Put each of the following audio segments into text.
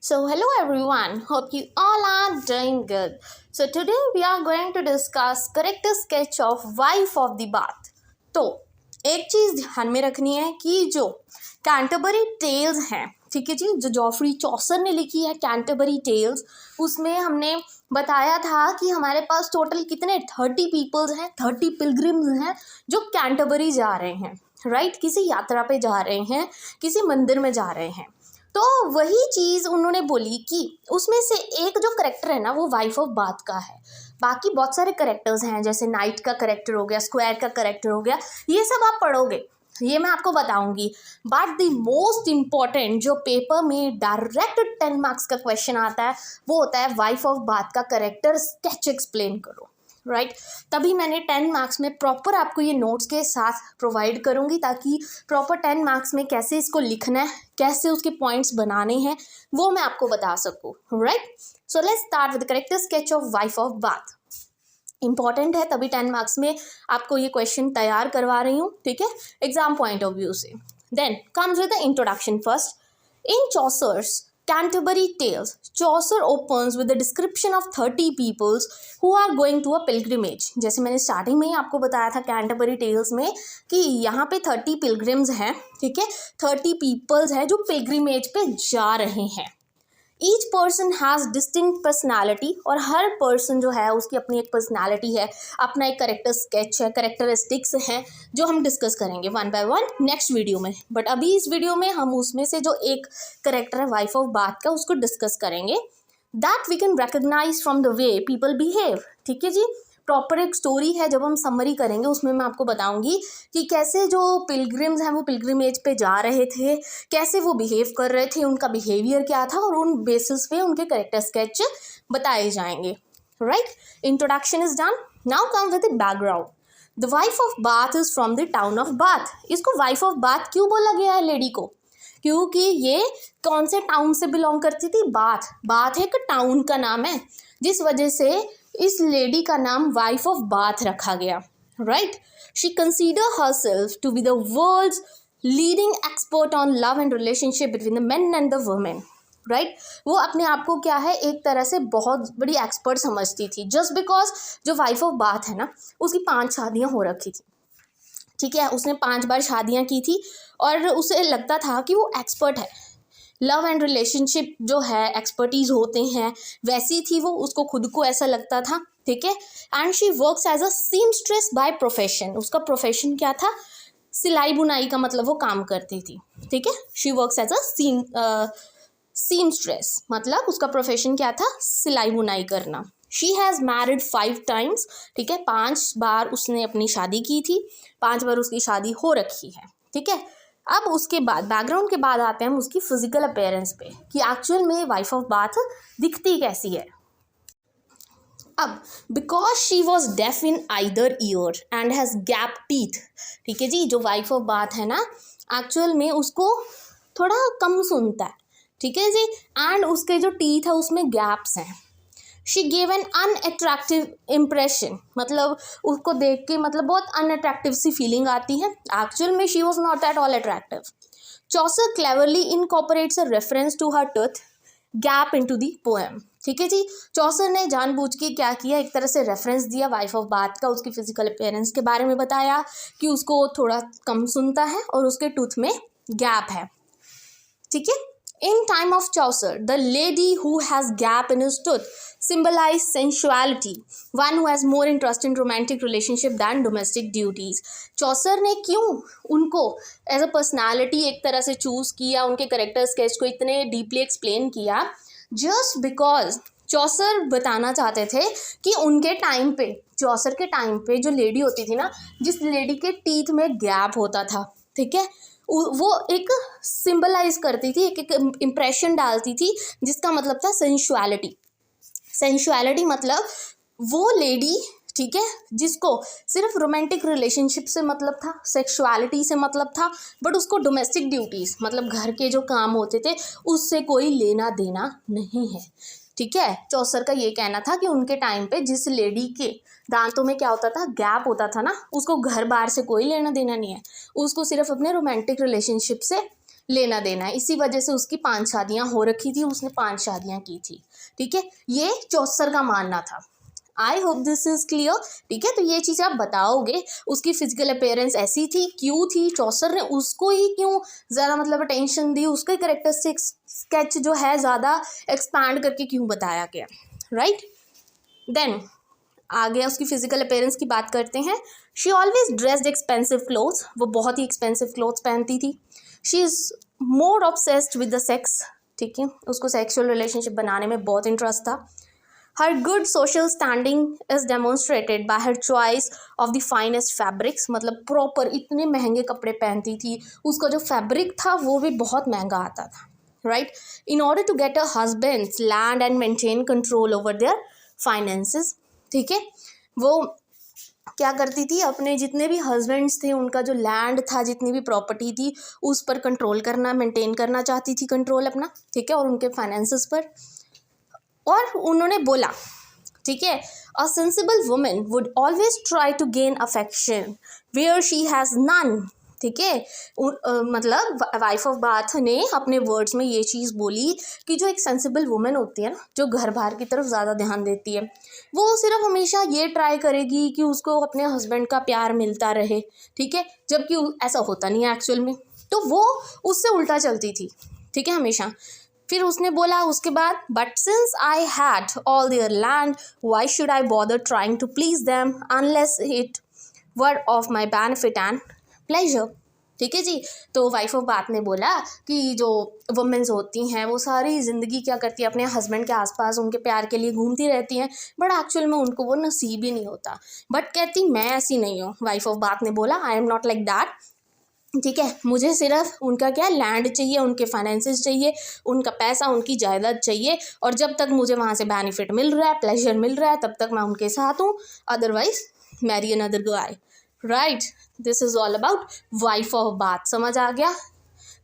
So, hello everyone, hope you all are doing good. So, today we are going to discuss character sketch of wife of the bath. तो एक चीज़ ध्यान में रखनी है कि जो कैंटरबरी टेल्स हैं, ठीक है जी, जो जॉफ्री चौसर ने लिखी है कैंटरबरी टेल्स, उसमें हमने बताया था कि हमारे पास टोटल कितने 30 पीपल्स हैं, 30 पिलग्रिम्स हैं जो कैंटरबरी जा रहे हैं, राइट, किसी यात्रा पे जा रहे हैं, किसी मंदिर में जा रहे हैं। तो वही चीज़ उन्होंने बोली कि उसमें से एक जो करेक्टर है ना वो वाइफ ऑफ बाथ का है। बाकी बहुत सारे करेक्टर्स हैं, जैसे नाइट का करेक्टर हो गया, स्क्वायर का करेक्टर हो गया, ये सब आप पढ़ोगे, ये मैं आपको बताऊंगी। बट द मोस्ट इम्पॉर्टेंट जो पेपर में डायरेक्ट 10 मार्क्स का क्वेश्चन आता है वो होता है वाइफ ऑफ बाथ का करेक्टर स्केच एक्सप्लेन करो, राइट। तभी मैंने 10 मार्क्स में प्रॉपर आपको ये नोट्स के साथ प्रोवाइड करूँगी ताकि प्रॉपर 10 मार्क्स में कैसे इसको लिखना है, कैसे उसके पॉइंट्स बनाने हैं, वो मैं आपको बता सकूँ, right. So let's start with character sketch of wife of bath. Important है, तभी 10 मार्क्स में आपको ये क्वेश्चन तैयार करवा रही हूँ, ठीक है, एग्जाम पॉइंट ऑफ व्यू से। Then comes with the introduction first. In Chaucer's Canterbury Tales, Chaucer opens with the description of 30 peoples who are going to a pilgrimage। जैसे मैंने स्टार्टिंग में ही आपको बताया था कैंटरबरी टेल्स में कि यहाँ पे 30 पिलग्रिम्स हैं, ठीक है, 30 पीपल्स हैं जो पिलग्रिमेज पे जा रहे हैं। Each person has distinct personality, और हर पर्सन जो है उसकी अपनी एक पर्सनैलिटी है, अपना एक करेक्टर स्केच है, करेक्टरिस्टिक्स हैं जो हम डिस्कस करेंगे one by one next video में। बट अभी इस वीडियो में हम उसमें से जो एक करेक्टर है वाइफ ऑफ बाथ का उसको डिस्कस करेंगे। That we can recognize from the way people behave, ठीक है जी। प्रॉपर एक स्टोरी है, जब हम समरी करेंगे उसमें मैं आपको बताऊंगी कि कैसे जो पिलग्रिम्स हैं वो पिलग्रिमेज पे जा रहे थे, कैसे वो बिहेव कर रहे थे, उनका बिहेवियर क्या था, और उन बेसिस पे उनके करेक्टर स्केच बताए जाएंगे, right. Introduction is done, now come with the background. The wife of bath is from the town of bath. इसको वाइफ ऑफ बाथ क्यों बोला गया है लेडी को? क्योंकि ये कौन से टाउन से बिलोंग करती थी? बाथ। बाथ एक टाउन का नाम है, जिस वजह से इस लेडी का नाम वाइफ ऑफ बाथ रखा गया, right. She consider herself to be the world's leading expert on love and relationship between the men and the women, right. वो अपने आप को क्या है, एक तरह से बहुत बड़ी एक्सपर्ट समझती थी, जस्ट बिकॉज जो वाइफ ऑफ बाथ है ना उसकी 5 शादियाँ हो रखी थी, ठीक है, उसने 5 बार शादियाँ की थी और उसे लगता था कि वो एक्सपर्ट है। लव एंड रिलेशनशिप जो है एक्सपर्टीज़ होते हैं वैसी थी वो, उसको खुद को ऐसा लगता था, ठीक है। And she works as a seamstress by profession. उसका प्रोफेशन क्या था? सिलाई बुनाई का मतलब वो काम करती थी, ठीक है। She works as a seamstress, मतलब उसका प्रोफेशन क्या था? सिलाई बुनाई करना। शी हैज़ मैरिड 5 टाइम्स, ठीक है, 5 बार उसने अपनी शादी की थी, 5 बार उसकी शादी हो रखी है, ठीक है। अब उसके बाद बैकग्राउंड के बाद आते हैं हम उसकी फिजिकल अपीयरेंस पे कि एक्चुअल में वाइफ ऑफ बाथ दिखती कैसी है। अब because she was def in either year and has gap teeth, ठीक है जी, जो वाइफ ऑफ बाथ है ना एक्चुअल में उसको थोड़ा कम सुनता है, ठीक है जी, एंड उसके जो टीथ है उसमें गैप्स हैं। She gave an unattractive impression, मतलब उसको देख के मतलब बहुत अनअट्रैक्टिव सी फीलिंग आती है। एक्चुअल में she was not at all attractive. Chaucer cleverly incorporates a reference to her tooth gap into the poem, ठीक है जी। चॉसर ने जानबूझ के क्या किया, एक तरह से रेफरेंस दिया वाइफ ऑफ बाथ का, उसकी फिजिकल अपीयरेंस के बारे में बताया कि उसको थोड़ा कम सुनता है और उसके टूथ में गैप है, ठीक है। In time of Chaucer, the lady who has gap in his tooth symbolize sensuality, one who has more interest in romantic relationship than domestic duties. Chaucer ने क्यों उनको एज अ पर्सनैलिटी एक तरह से चूज़ किया, उनके करेक्टर स्केच को इतने डीपली एक्सप्लेन किया, जस्ट बिकॉज चौसर बताना चाहते थे कि उनके टाइम पे, चौसर के टाइम पे जो लेडी होती थी ना, जिस लेडी के टीथ में गैप होता था, ठीक है, वो एक सिंबलाइज करती थी, एक इम्प्रेशन डालती थी, जिसका मतलब था सेंशुअलिटी। सेंशुअलिटी मतलब वो लेडी, ठीक है, जिसको सिर्फ रोमांटिक रिलेशनशिप से मतलब था, सेक्सुअलिटी से मतलब था, बट उसको डोमेस्टिक ड्यूटीज़ मतलब घर के जो काम होते थे उससे कोई लेना देना नहीं है, ठीक है। चौसर का ये कहना था कि उनके टाइम पे जिस लेडी के दांतों में क्या होता था, गैप होता था ना, उसको घर बार से कोई लेना देना नहीं है, उसको सिर्फ अपने रोमांटिक रिलेशनशिप से लेना देना है, इसी वजह से उसकी 5 शादियाँ हो रखी थी, उसने 5 शादियाँ की थी। ठीक है, ये चौसर का मानना था। आई होप दिस इज क्लियर। ठीक है, तो ये चीज़ आप बताओगे। उसकी फिजिकल अपीयरेंस ऐसी थी, क्यों थी, चौसर ने उसको ही क्यों ज़्यादा मतलब अटेंशन दी, उसके कैरेक्टरिस्टिक स्केच जो है ज़्यादा एक्सपैंड करके क्यों बताया गया, राइट। देन आगे उसकी फिजिकल अपीयरेंस की बात करते हैं। She always dressed expensive clothes, वो बहुत ही एक्सपेंसिव क्लोथ्स पहनती थी। She is more obsessed with the sex, ठीक है, उसको सेक्सुअल रिलेशनशिप बनाने में बहुत इंटरेस्ट था। Her good social standing is demonstrated by her choice of the finest fabrics, मतलब प्रॉपर इतने महंगे कपड़े पहनती थी, उसका जो फैब्रिक था वो भी बहुत महंगा आता था, right. In order to get a husband's land and maintain control over their finances, ठीक है, वो क्या करती थी, अपने जितने भी हस्बैंड्स थे उनका जो लैंड था, जितनी भी प्रॉपर्टी थी, उस पर कंट्रोल करना, मेंटेन करना चाहती थी कंट्रोल अपना, ठीक है, और उनके फाइनेंसेस पर। और उन्होंने बोला, ठीक है, a sensible woman would always try to gain affection where she has none, ठीक है। मतलब वाइफ ऑफ बाथ ने अपने वर्ड्स में ये चीज़ बोली कि जो एक सेंसिबल वुमेन होती है ना, जो घर बार की तरफ ज़्यादा ध्यान देती है, वो सिर्फ हमेशा ये ट्राई करेगी कि उसको अपने हस्बैंड का प्यार मिलता रहे, ठीक है, जबकि ऐसा होता नहीं है एक्चुअल में, तो वो उससे उल्टा चलती थी, ठीक है, हमेशा। फिर उसने बोला उसके बाद, but since I had all their land why should I bother trying to please them unless it were of my benefit and pleasure, ठीक है जी। तो वाइफ ऑफ बात ने बोला कि जो वुमेन्स होती हैं वो सारी ज़िंदगी क्या करती है, अपने हस्बैंड के आसपास उनके प्यार के लिए घूमती रहती हैं, बट एक्चुअल में उनको वो नसीब ही नहीं होता। बट कहती मैं ऐसी नहीं हूँ, वाइफ ऑफ बात ने बोला, I am not like that, ठीक है, मुझे सिर्फ उनका क्या लैंड चाहिए, उनके फाइनेंसेस चाहिए, उनका पैसा, उनकी जायदाद चाहिए, और जब तक मुझे वहाँ से बेनिफिट मिल रहा है, प्लेजर मिल रहा है, तब तक मैं उनके साथ हूँ, otherwise marry another guy, right. This is all about wife of Bath, समझ आ गया।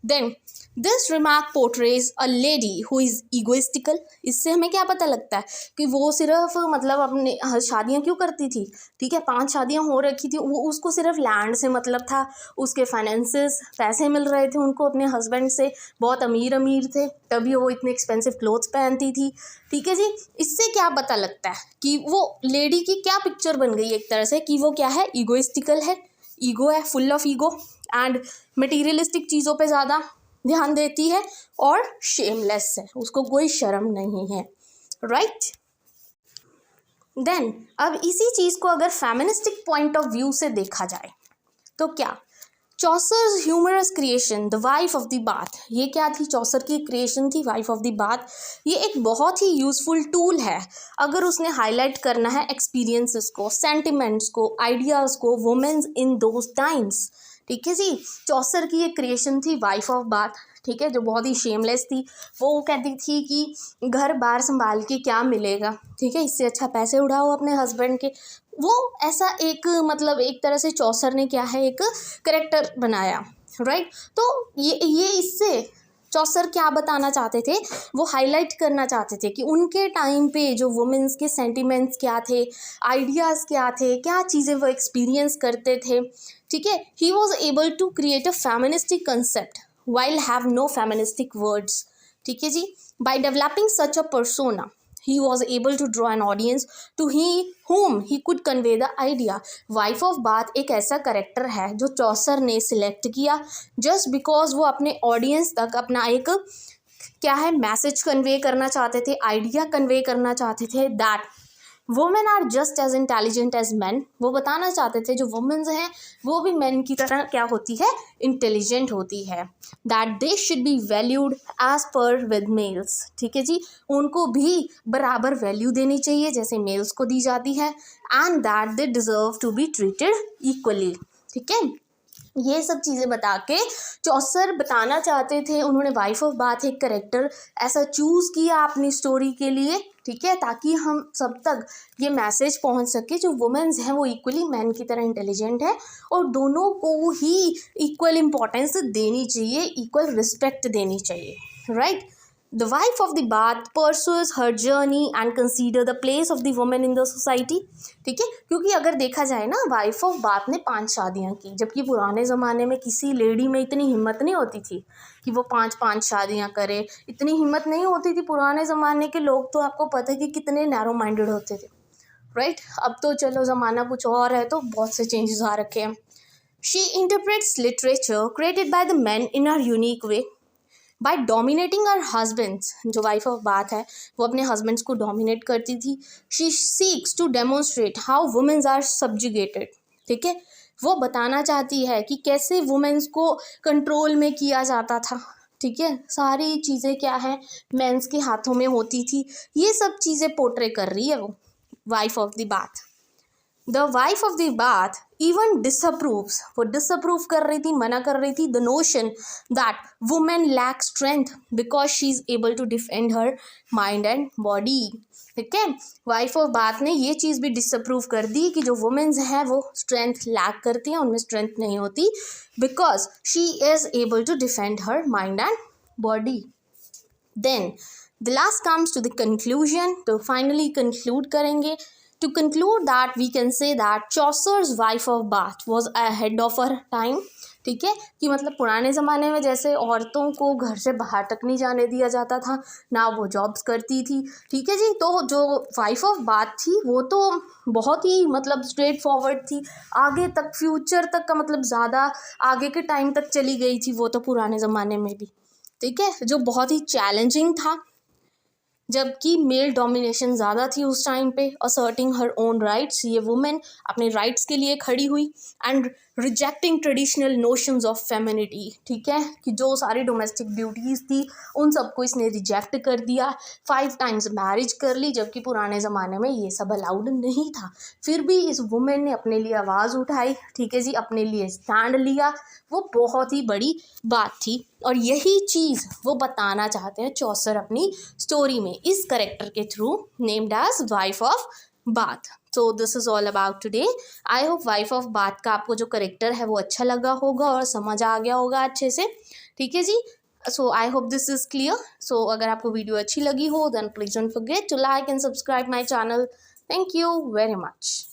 Then this remark portrays a lady who is egoistical, इससे हमें क्या पता लगता है कि वो सिर्फ मतलब अपने शादियाँ क्यों करती थी, ठीक है, 5 शादियाँ हो रखी थी, वो उसको सिर्फ लैंड से मतलब था, उसके फाइनेंसेस पैसे मिल रहे थे उनको अपने हस्बैंड से, बहुत अमीर थे, तभी वो इतने एक्सपेंसिव क्लोथ्स पहनती थी, ठीक है जी। इससे क्या पता लगता है कि वो लेडी की क्या पिक्चर बन गई एक तरह से, कि वो क्या है, ईगोइस्टिकल है, ईगो है, full of ego and materialistic चीज़ों पे ज़्यादा ध्यान देती है, और शेमलेस है, उसको कोई शर्म नहीं है, राइट। देन अब इसी चीज़ को अगर फेमिनिस्टिक पॉइंट ऑफ व्यू से देखा जाए तो क्या, Chaucer's humorous creation the wife of the Bath, ये क्या थी, चौसर की क्रिएशन थी वाइफ ऑफ द बाथ। ये एक बहुत ही यूज़फुल टूल है अगर उसने हाईलाइट करना है एक्सपीरियंसेस को, सेंटिमेंट्स को, आइडियाज़ को, वुमेन्स इन दोज टाइम्स, ठीक है जी। चौसर की एक क्रिएशन थी वाइफ ऑफ बाथ, ठीक है, जो बहुत ही शेमलेस थी। वो कहती थी कि घर बार संभाल के क्या मिलेगा, ठीक है, इससे अच्छा पैसे उड़ाओ अपने हस्बैंड के। वो ऐसा एक मतलब एक तरह से चौसर ने क्या है, एक करेक्टर बनाया, राइट। तो ये इससे चौसर क्या बताना चाहते थे, वो हाईलाइट करना चाहते थे कि उनके टाइम पे जो वुमेन्स के सेंटिमेंट्स क्या थे, आइडियाज़ क्या थे, क्या चीज़ें वो एक्सपीरियंस करते थे, ठीक है। He was able to create a feministic concept while have no feministic words, ठीक है जी। by developing such a persona he was able to draw an audience to whom he could convey the idea। wife of bath एक ऐसा character है जो चौसर ने select किया just because वो अपने ऑडियंस तक अपना एक क्या है मैसेज कन्वे करना चाहते थे, आइडिया कन्वे करना चाहते थे, that women are just as intelligent as man. वो बताना चाहते थे जो वुमेन्स हैं वो भी मैन की तरह क्या होती है, इंटेलिजेंट होती है, that they should be valued as par with males, ठीक है जी, उनको भी बराबर वैल्यू देनी चाहिए जैसे मेल्स को दी जाती है, and that they deserve to be treated equally, ठीक है। ये सब चीज़ें बता के चौसर बताना चाहते थे, उन्होंने वाइफ ऑफ बाथ एक करेक्टर ऐसा चूज़ किया अपनी स्टोरी के लिए, ठीक है, ताकि हम सब तक ये मैसेज पहुंच सके जो वुमेन्स हैं वो इक्वली मैन की तरह इंटेलिजेंट है, और दोनों को ही इक्वल इम्पोर्टेंस देनी चाहिए, इक्वल रिस्पेक्ट देनी चाहिए, right. The wife of the bath pursues her journey and consider the place of the woman in the society. ठीक है, क्योंकि अगर देखा जाए ना, वाइफ ऑफ बाथ ने 5 शादियां की, जबकि पुराने ज़माने में किसी लेडी में इतनी हिम्मत नहीं होती थी कि वो 5 शादियां करे। इतनी हिम्मत नहीं होती थी पुराने ज़माने के लोग, तो आपको पता है कि कितने नैरो माइंडेड होते थे, राइट। अब तो चलो ज़माना कुछ और है, तो बहुत से चेंजेस आ रखे हैं। She interprets literature created by the man in her unique way by dominating her husbands. जो वाइफ ऑफ बात है वो अपने हस्बैंड्स को डोमिनेट करती थी। She seeks to demonstrate how womens are subjugated. ठीक है, वो बताना चाहती है कि कैसे वुमेन्स को कंट्रोल में किया जाता था। ठीक है, सारी चीज़ें क्या है, मेंस के हाथों में होती थी। ये सब चीज़ें पोर्ट्रे कर रही है वो wife of the Bath. The wife of the Bath even disapproves, वो डिसअप्रूव कर रही थी, मना कर रही थी the notion that women lack strength because she is able to defend her mind and body. ठीक है, वाइफ ऑफ बाथ ने ये चीज़ भी डिसअप्रूव कर दी कि जो वुमेन्स हैं वो स्ट्रेंथ लैक करती हैं, उनमें स्ट्रेंथ नहीं होती, because she is able to defend her mind and body. Then the last comes to the conclusion, तो फाइनली कंक्लूड करेंगे। To conclude that we can say that Chaucer's wife of Bath was ahead of her time। ठीक है, कि मतलब पुराने ज़माने में जैसे औरतों को घर से बाहर तक नहीं जाने दिया जाता था, ना वो जॉब्स करती थी। ठीक है जी, तो जो वाइफ ऑफ बाथ थी वो तो बहुत ही मतलब स्ट्रेट फॉरवर्ड थी, आगे तक फ्यूचर तक का मतलब ज़्यादा आगे के टाइम तक चली गई थी वो तो पुराने ज़माने में भी। ठीक है, जो बहुत ही चैलेंजिंग था, जबकि मेल डोमिनेशन ज़्यादा थी उस टाइम पे। असर्टिंग हर ओन राइट्स, ये वुमेन अपने राइट्स के लिए खड़ी हुई। And rejecting traditional notions of femininity. ठीक है, कि जो सारी डोमेस्टिक ड्यूटीज़ थी उन सबको इसने रिजेक्ट कर दिया। 5 टाइम्स मैरिज कर ली, जबकि पुराने ज़माने में ये सब अलाउड नहीं था। फिर भी इस वुमेन ने अपने लिए आवाज़ उठाई। ठीक है जी, अपने लिए स्टैंड लिया, वो बहुत ही बड़ी बात थी। और यही चीज़ वो बताना चाहते हैं चौसर अपनी स्टोरी में इस करेक्टर के थ्रू, named as wife of Bath. So this is all about today. I hope wife of Bath का आपको जो करेक्टर है वो अच्छा लगा होगा और समझ आ गया होगा अच्छे से। ठीक है जी, so I hope this is clear. So अगर आपको वीडियो अच्छी लगी हो then please don't forget to like and subscribe my channel. Thank you very much.